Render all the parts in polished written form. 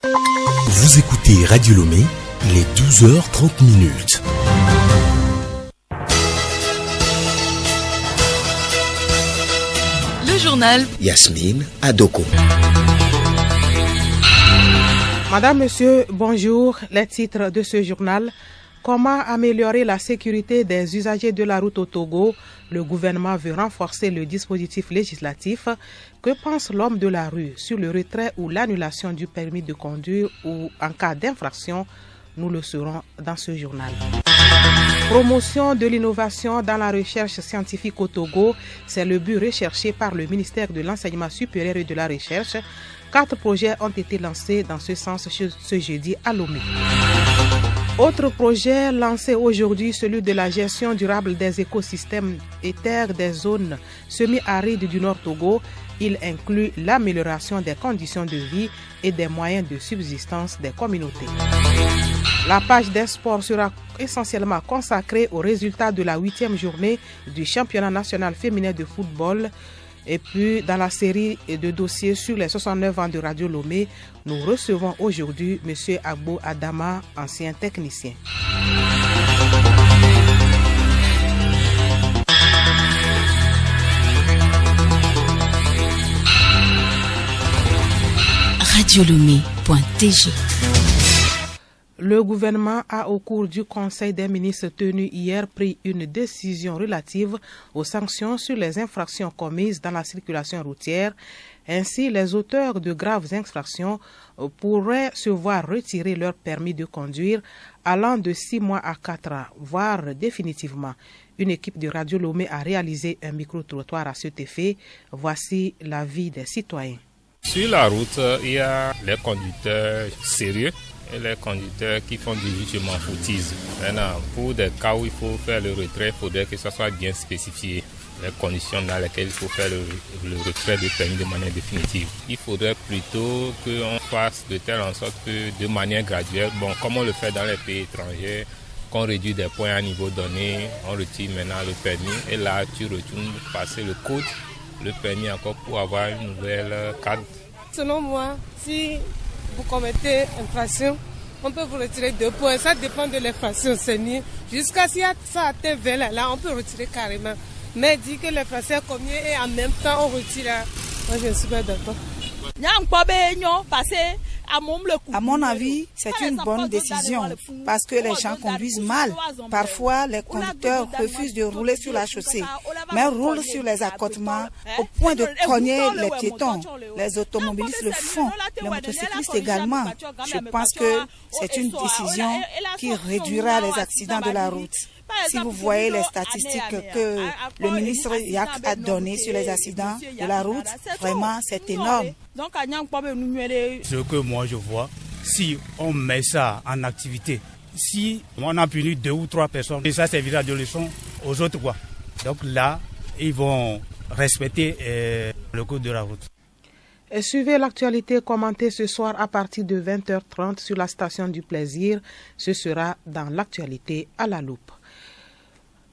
Vous écoutez Radio Lomé, il est 12h30. Le journal Yasmine Adoko. Madame, Monsieur, bonjour. Les titres de ce journal. Comment améliorer la sécurité des usagers de la route au Togo? Le gouvernement veut renforcer le dispositif législatif. Que pense l'homme de la rue sur le retrait ou l'annulation du permis de conduire ou en cas d'infraction? Nous le saurons dans ce journal. Promotion de l'innovation dans la recherche scientifique au Togo, c'est le but recherché par le ministère de l'Enseignement supérieur et de la Recherche. 4 projets ont été lancés dans ce sens ce jeudi à Lomé. Autre projet lancé aujourd'hui, celui de la gestion durable des écosystèmes et terres des zones semi-arides du Nord Togo. Il inclut l'amélioration des conditions de vie et des moyens de subsistance des communautés. La page des sports sera essentiellement consacrée aux résultats de la 8e journée du championnat national féminin de football. Et puis, dans la série de dossiers sur les 69 ans de Radio Lomé, nous recevons aujourd'hui M. Agbo Adama, ancien technicien. radiolomé.tg. Le gouvernement a, au cours du Conseil des ministres tenu hier, pris une décision relative aux sanctions sur les infractions commises dans la circulation routière. Ainsi, les auteurs de graves infractions pourraient se voir retirer leur permis de conduire allant de 6 mois à 4 ans, voire définitivement. Une équipe de Radio Lomé a réalisé un micro-trottoir à cet effet. Voici l'avis des citoyens. Sur la route, il y a les conducteurs sérieux et les conducteurs qui font du jugement foutisme. Maintenant, pour des cas où il faut faire le retrait, il faudrait que ça soit bien spécifié, les conditions dans lesquelles il faut faire le retrait de permis de manière définitive. Il faudrait plutôt qu'on fasse de telle en sorte que de manière graduelle, comme on le fait dans les pays étrangers, qu'on réduit des points à niveau donné, on retire maintenant le permis et là tu retournes passer le code, le permis encore pour avoir une nouvelle carte. Selon moi, si vous commettez infraction, on peut vous retirer 2 points. Ça dépend de l'infraction saignée. Jusqu'à si ça atteint 20, là, on peut retirer carrément. Mais dit que l'infraction est commise et en même temps on retire, moi je ne suis pas d'accord. À mon avis, c'est une bonne décision parce que les gens conduisent mal. Parfois, les conducteurs refusent de rouler sur la chaussée, mais roulent sur les accotements au point de cogner les piétons. Les automobilistes le font, les motocyclistes également. Je pense que c'est une décision qui réduira les accidents de la route. Si vous voyez les statistiques que le ministre Yak a données sur les accidents de la route, vraiment c'est énorme. Ce que moi je vois, si on met ça en activité, si on a puni 2 ou 3 personnes, et ça servira de leçon aux autres quoi. Donc là, ils vont respecter le code de la route. Et suivez l'actualité commentée ce soir à partir de 20h30 sur la station du plaisir. Ce sera dans l'actualité à la loupe.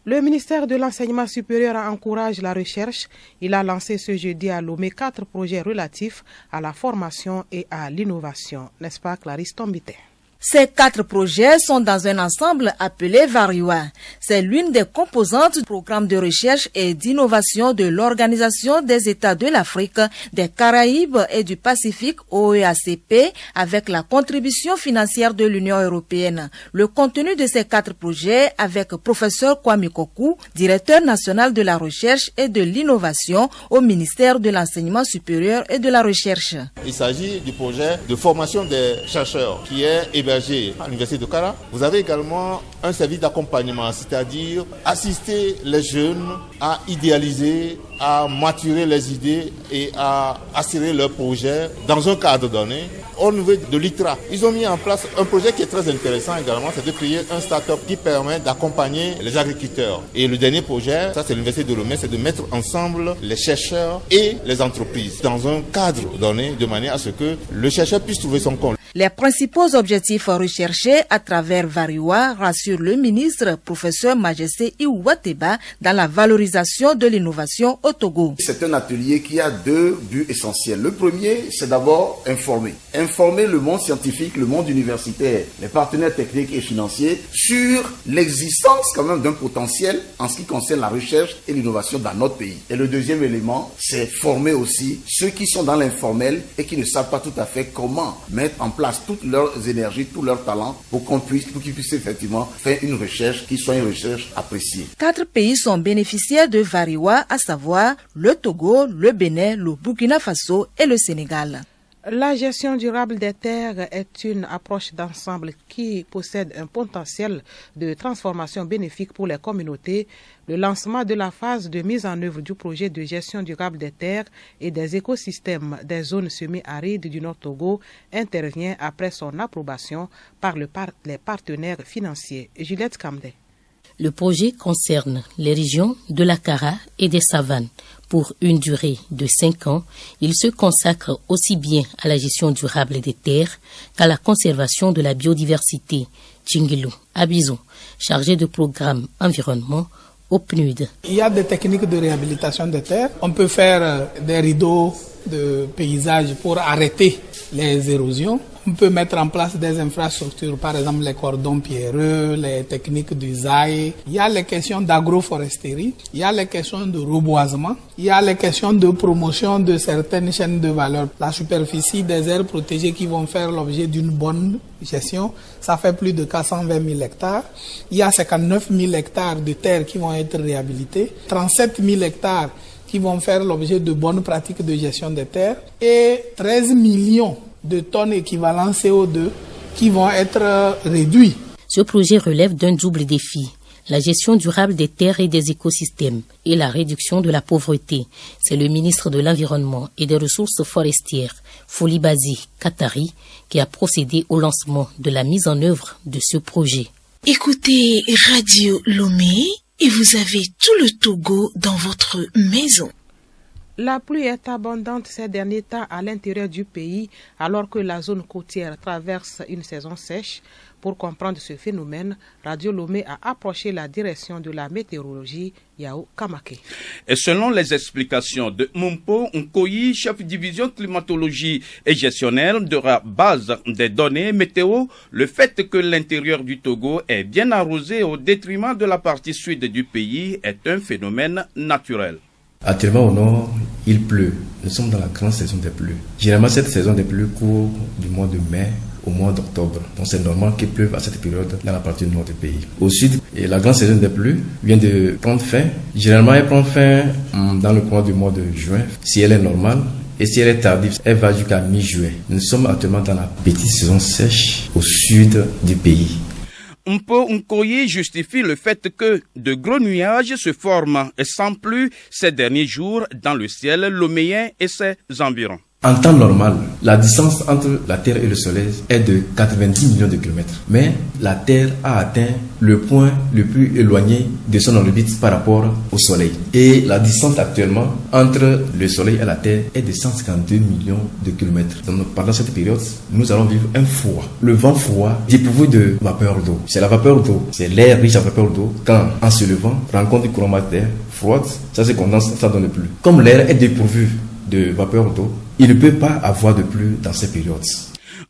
Le ministère de l'Enseignement supérieur encourage la recherche. Il a lancé ce jeudi à Lomé 4 projets relatifs à la formation et à l'innovation. N'est-ce pas, Clarisse Tombité? Ces 4 projets sont dans un ensemble appelé Variwa. C'est l'une des composantes du programme de recherche et d'innovation de l'Organisation des États de l'Afrique, des Caraïbes et du Pacifique OEACP avec la contribution financière de l'Union européenne. Le contenu de ces 4 projets avec professeur Kwame Kokou, directeur national de la recherche et de l'innovation au ministère de l'Enseignement supérieur et de la recherche. Il s'agit du projet de formation des chercheurs qui est hébergé à l'université de Kara. Vous avez également un service d'accompagnement, c'est-à-dire assister les jeunes à idéaliser, à maturer les idées et à assurer leurs projets dans un cadre donné. Au niveau de l'ITRA, ils ont mis en place un projet qui est très intéressant également, c'est de créer un start-up qui permet d'accompagner les agriculteurs. Et le dernier projet, ça c'est l'université de Lomé, c'est de mettre ensemble les chercheurs et les entreprises dans un cadre donné de manière à ce que le chercheur puisse trouver son compte. Les principaux objectifs recherchés à travers Variwa rassure le ministre, professeur Majesté Iwateba, dans la valorisation de l'innovation au Togo. C'est un atelier qui a deux buts essentiels. Le premier, c'est d'abord informer. Informer le monde scientifique, le monde universitaire, les partenaires techniques et financiers sur l'existence quand même d'un potentiel en ce qui concerne la recherche et l'innovation dans notre pays. Et le deuxième élément, c'est former aussi ceux qui sont dans l'informel et qui ne savent pas tout à fait comment mettre en place toutes leurs énergies, tous leurs talents pour qu'ils puissent effectivement faire une recherche qui soit une recherche appréciée. 4 pays sont bénéficiaires de Variwa, à savoir le Togo, le Bénin, le Burkina Faso et le Sénégal. La gestion durable des terres est une approche d'ensemble qui possède un potentiel de transformation bénéfique pour les communautés. Le lancement de la phase de mise en œuvre du projet de gestion durable des terres et des écosystèmes des zones semi-arides du Nord Togo intervient après son approbation par les partenaires financiers. Juliette Kamdé. Le projet concerne les régions de la Kara et des savanes. Pour une durée de 5 ans, il se consacre aussi bien à la gestion durable des terres qu'à la conservation de la biodiversité. Tchingilou Abizou, chargé de programme environnement au PNUD. Il y a des techniques de réhabilitation des terres. On peut faire des rideaux de paysage pour arrêter les érosions. On peut mettre en place des infrastructures, par exemple les cordons pierreux, les techniques d'usaï. Il y a les questions d'agroforesterie, il y a les questions de reboisement, il y a les questions de promotion de certaines chaînes de valeur. La superficie des aires protégées qui vont faire l'objet d'une bonne gestion, ça fait plus de 420 000 hectares. Il y a 59 000 hectares de terres qui vont être réhabilitées, 37 000 hectares qui vont faire l'objet de bonnes pratiques de gestion des terres et 13 millions de tonnes équivalent CO2 qui vont être réduits. Ce projet relève d'un double défi, la gestion durable des terres et des écosystèmes et la réduction de la pauvreté. C'est le ministre de l'Environnement et des Ressources forestières, Folibazi Katari, qui a procédé au lancement de la mise en œuvre de ce projet. Écoutez Radio Lomé et vous avez tout le Togo dans votre maison. La pluie est abondante ces derniers temps à l'intérieur du pays, alors que la zone côtière traverse une saison sèche. Pour comprendre ce phénomène, Radio Lomé a approché la direction de la météorologie, Yao Kamake. Et selon les explications de Mumpo Nkoyi, chef division climatologie et gestionnaire de la base des données météo, le fait que l'intérieur du Togo est bien arrosé au détriment de la partie sud du pays est un phénomène naturel. Actuellement au nord, il pleut. Nous sommes dans la grande saison des pluies. Généralement, cette saison des pluies court du mois de mai au mois d'octobre. Donc c'est normal qu'il pleuve à cette période dans la partie nord du pays. Au sud, la grande saison des pluies vient de prendre fin. Généralement, elle prend fin dans le coin du mois de juin, si elle est normale. Et si elle est tardive, elle va jusqu'à mi-juin. Nous sommes actuellement dans la petite saison sèche au sud du pays. Mpo Nkoyi justifie le fait que de gros nuages se forment sans plus ces derniers jours dans le ciel loméen et ses environs. En temps normal, la distance entre la Terre et le Soleil est de 90 millions de kilomètres. Mais la Terre a atteint le point le plus éloigné de son orbite par rapport au Soleil. Et la distance actuellement entre le Soleil et la Terre est de 152 millions de kilomètres. Donc pendant cette période, nous allons vivre un froid. Le vent froid dépourvu de vapeur d'eau. C'est la vapeur d'eau, c'est l'air riche en vapeur d'eau. Quand, en se levant, rencontre du courant d'air froide, ça se condense, ça donne plus. Comme l'air est dépourvu de vapeur d'eau, il ne peut pas avoir de pluie dans ces périodes.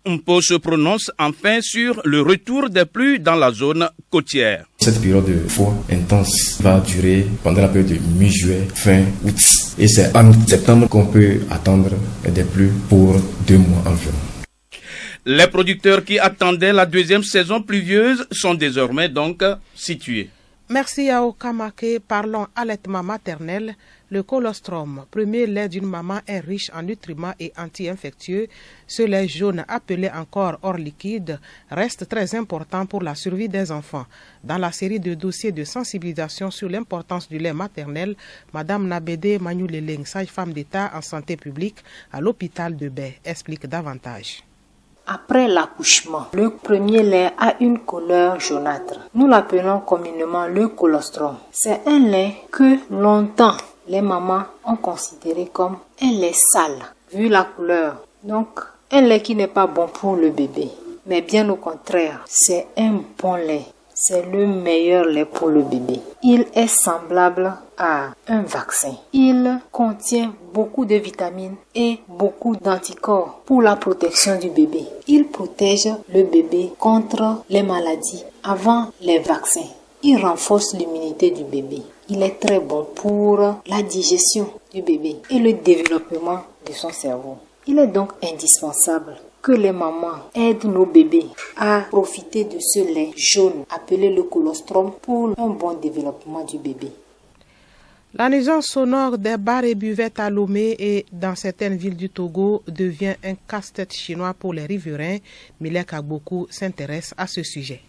Mpo se prononce enfin sur le retour des pluies dans la zone côtière. Cette période de froid intense va durer pendant la période de mi-juillet, fin août. Et c'est en septembre qu'on peut attendre des pluies pour 2 mois environ. Les producteurs qui attendaient la deuxième saison pluvieuse sont désormais donc situés. Merci Yao Kamake. Parlons allaitement maternel. Le colostrum, premier lait d'une maman, est riche en nutriments et anti-infectieux. Ce lait jaune, appelé encore hors liquide, reste très important pour la survie des enfants. Dans la série de dossiers de sensibilisation sur l'importance du lait maternel, Madame Nabede Manyuleleng, sage-femme d'État en santé publique à l'hôpital de Baie, explique davantage. Après l'accouchement, le premier lait a une couleur jaunâtre. Nous l'appelons communément le colostrum. C'est un lait que longtemps les mamans ont considéré comme un lait sale, vu la couleur. Donc, un lait qui n'est pas bon pour le bébé. Mais bien au contraire, c'est un bon lait. C'est le meilleur lait pour le bébé. Il est semblable à un vaccin. Il contient beaucoup de vitamines et beaucoup d'anticorps pour la protection du bébé. Il protège le bébé contre les maladies avant les vaccins. Il renforce l'immunité du bébé. Il est très bon pour la digestion du bébé et le développement de son cerveau. Il est donc indispensable que les mamans aident nos bébés à profiter de ce lait jaune appelé le colostrum pour un bon développement du bébé. La nuisance sonore des bars et buvettes à Lomé et dans certaines villes du Togo devient un casse-tête chinois pour les riverains. Milek Agbokou s'intéresse à ce sujet.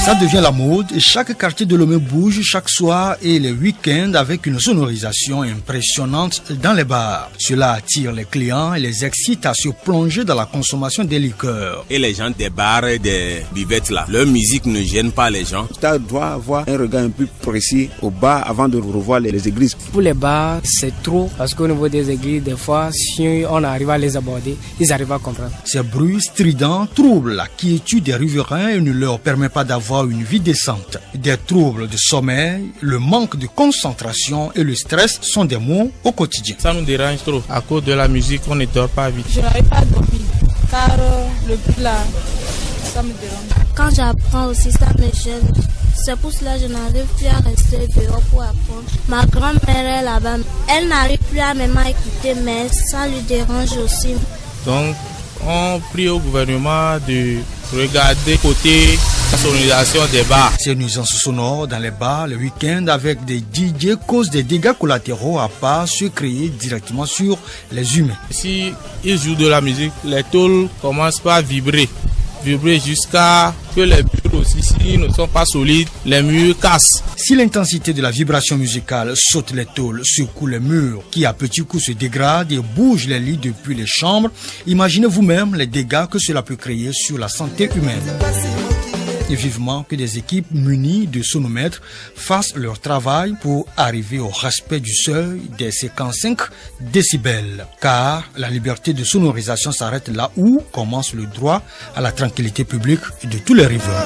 Ça devient la mode et chaque quartier de Lomé bouge chaque soir et les week-ends avec une sonorisation impressionnante dans les bars. Cela attire les clients et les excite à se plonger dans la consommation des liqueurs. Et les gens des bars et des buvettes là, leur musique ne gêne pas les gens. Tu dois avoir un regard un peu précis au bar avant de revoir les églises. Pour les bars, c'est trop parce qu'au niveau des églises, des fois, si on arrive à les aborder, ils arrivent à comprendre. Ces bruits stridents troublent la quiétude des riverains et ne leur permet pas d'avoir une vie décente. Des troubles de sommeil, le manque de concentration et le stress sont des maux au quotidien. Ça nous dérange trop. À cause de la musique, on ne dort pas vite. Je n'arrive pas à dormir car le bruit là, ça me dérange. Quand j'apprends aussi, ça me gêne. C'est pour cela que je n'arrive plus à rester dehors pour apprendre. Ma grand-mère est là-bas. Elle n'arrive plus à même écouter, mais ça lui dérange aussi. Donc, on prie au gouvernement de regarder côté sonorisation des bars. Ces nuisances sonores dans les bars le week-end avec des DJ causent des dégâts collatéraux à part ceux créés directement sur les humains. Si ils jouent de la musique, les tôles commencent par vibrer jusqu'à que les murs aussi, s'ils ne sont pas solides, les murs cassent. Si l'intensité de la vibration musicale saute les tôles, secoue les murs, qui à petits coups se dégradent et bougent les lits depuis les chambres, imaginez vous-même les dégâts que cela peut créer sur la santé humaine. Et vivement que des équipes munies de sonomètres fassent leur travail pour arriver au respect du seuil des 55 décibels. Car la liberté de sonorisation s'arrête là où commence le droit à la tranquillité publique de tous les riverains.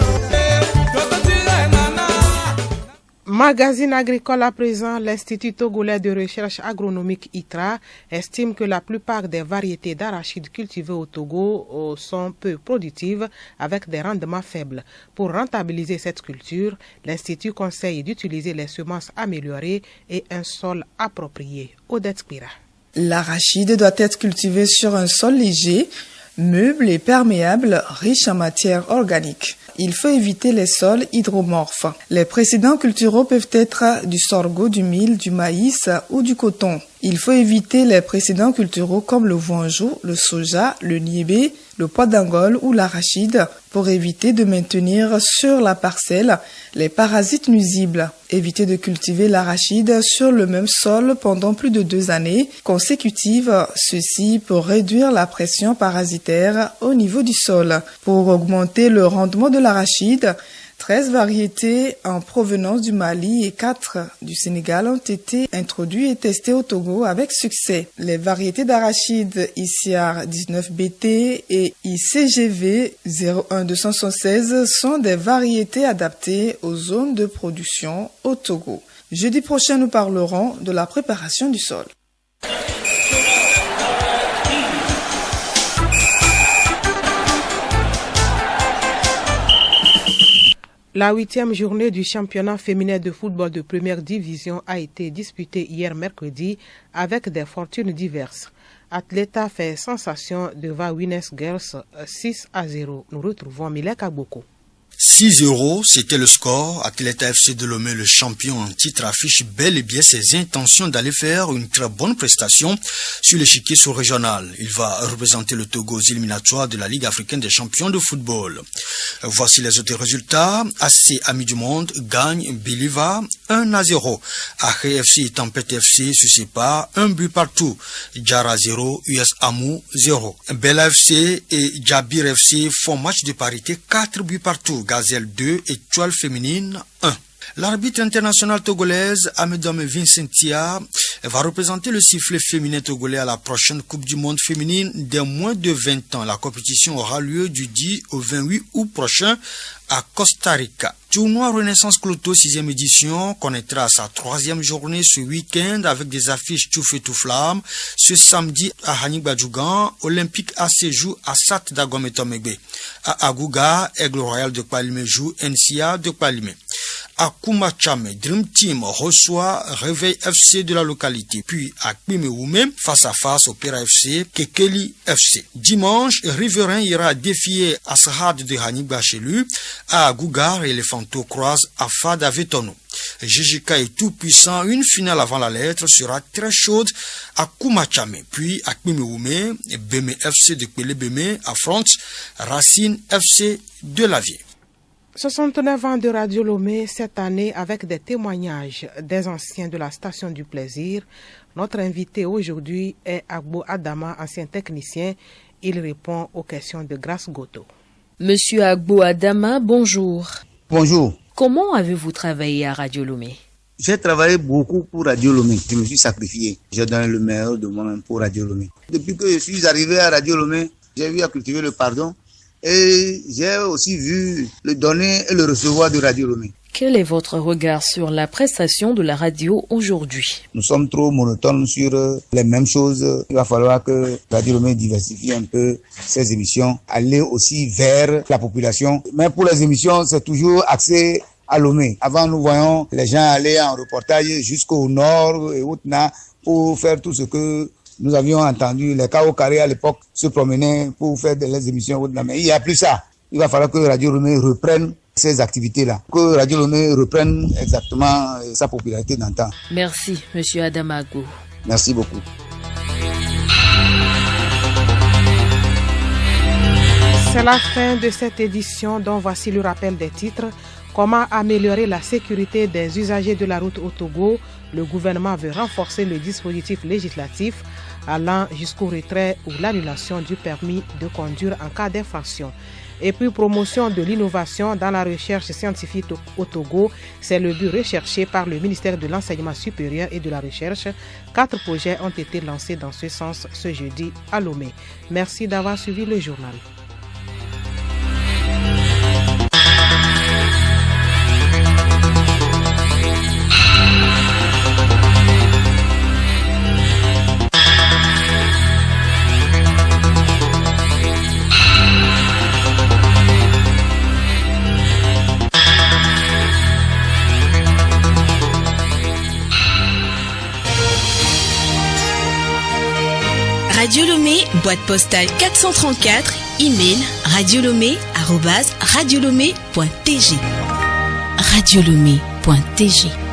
Magazine agricole à présent, l'Institut togolais de recherche agronomique ITRA estime que la plupart des variétés d'arachides cultivées au Togo sont peu productives avec des rendements faibles. Pour rentabiliser cette culture, l'Institut conseille d'utiliser les semences améliorées et un sol approprié. Odette Spira. L'arachide doit être cultivé sur un sol léger, meuble et perméable, riche en matière organique. Il faut éviter les sols hydromorphes. Les précédents culturaux peuvent être du sorgho, du mil, du maïs ou du coton. Il faut éviter les précédents culturaux comme le voanjou, le soja, le niébé, le pois d'Angole ou l'arachide pour éviter de maintenir sur la parcelle les parasites nuisibles. Évitez de cultiver l'arachide sur le même sol pendant plus de 2 années consécutives, ceci pour réduire la pression parasitaire au niveau du sol. Pour augmenter le rendement de l'arachide, 13 variétés en provenance du Mali et 4 du Sénégal ont été introduites et testées au Togo avec succès. Les variétés d'arachide ICR 19BT et ICGV 01276 sont des variétés adaptées aux zones de production au Togo. Jeudi prochain, nous parlerons de la préparation du sol. La 8e journée du championnat féminin de football de première division a été disputée hier mercredi avec des fortunes diverses. Atleta fait sensation devant Winners Girls 6-0. Nous retrouvons Milek Agboko. 6-0, c'était le score. Atleta FC de Lomé, le champion en titre, affiche bel et bien ses intentions d'aller faire une très bonne prestation sur l'échiquier sous-régional. Il va représenter le Togo aux éliminatoires de la Ligue africaine des champions de football. Voici les autres résultats. AC Amis du Monde gagne Biliva 1-0. Aché FC et Tempête FC se séparent 1 but partout. Djara 0, US Amou 0. Bella FC et Djabir FC font match de parité 4 buts partout. Gazelle 2 et Étoile féminine 1. L'arbitre international togolaise Amedome Vincentia va représenter le sifflet féminin togolais à la prochaine Coupe du Monde féminine des moins de 20 ans. La compétition aura lieu du 10 au 28 août prochain à Costa Rica. Tournoi Renaissance Cloto 6e édition connaîtra sa 3e journée ce week-end avec des affiches tout feu tout flamme. Ce samedi à Hanik Badjougan, Olympique AC joue à Sat Dagometomegbe. À Agouga, Aigle Royal de Kpalimé joue NCA de Kpalimé. À Koumachame, Dream Team reçoit Réveil FC de la localité. Puis à Kpimewume, face à face au Pera FC, Kekeli FC. Dimanche, Riverain ira défier Asahad de Haniba chez lui. À Gougar, Elephanto croise Afad à Vetono. GGK est tout puissant. Une finale avant la lettre sera très chaude à Koumachame. Puis à Kpimewume, Beme FC de Kpele Beme affronte Racine FC de Lavier. 69 ans de Radio Lomé cette année avec des témoignages des anciens de la station du plaisir. Notre invité aujourd'hui est Agbo Adama, ancien technicien. Il répond aux questions de Grace Goto. Monsieur Agbo Adama, bonjour. Bonjour. Comment avez-vous travaillé à Radio Lomé? J'ai travaillé beaucoup pour Radio Lomé. Je me suis sacrifié. J'ai donné le meilleur de moi-même pour Radio Lomé. Depuis que je suis arrivé à Radio Lomé, j'ai eu à cultiver le pardon. Et j'ai aussi vu le donner et le recevoir de Radio Lomé. Quel est votre regard sur la prestation de la radio aujourd'hui? Nous sommes trop monotones sur les mêmes choses. Il va falloir que Radio Lomé diversifie un peu ses émissions, aller aussi vers la population. Mais pour les émissions, c'est toujours axé à Lomé. Avant, nous voyons les gens aller en reportage jusqu'au nord et au-delà pour faire tout ce que nous avions entendu. Les Kao Carré à l'époque se promenaient pour faire des émissions. Mais il n'y a plus ça. Il va falloir que Radio Lomé reprenne ces activités-là. Que Radio Lomé reprenne exactement sa popularité d'antan. Merci, Monsieur Adamago. Merci beaucoup. C'est la fin de cette édition dont voici le rappel des titres. Comment améliorer la sécurité des usagers de la route au Togo? Le gouvernement veut renforcer le dispositif législatif allant jusqu'au retrait ou l'annulation du permis de conduire en cas d'infraction. Et puis promotion de l'innovation dans la recherche scientifique au Togo, c'est le but recherché par le ministère de l'Enseignement supérieur et de la Recherche. 4 projets ont été lancés dans ce sens ce jeudi à Lomé. Merci d'avoir suivi le journal. Radio Lomé, boîte postale 434, email radiolomé@radiolomé.tg. radiolomé.tg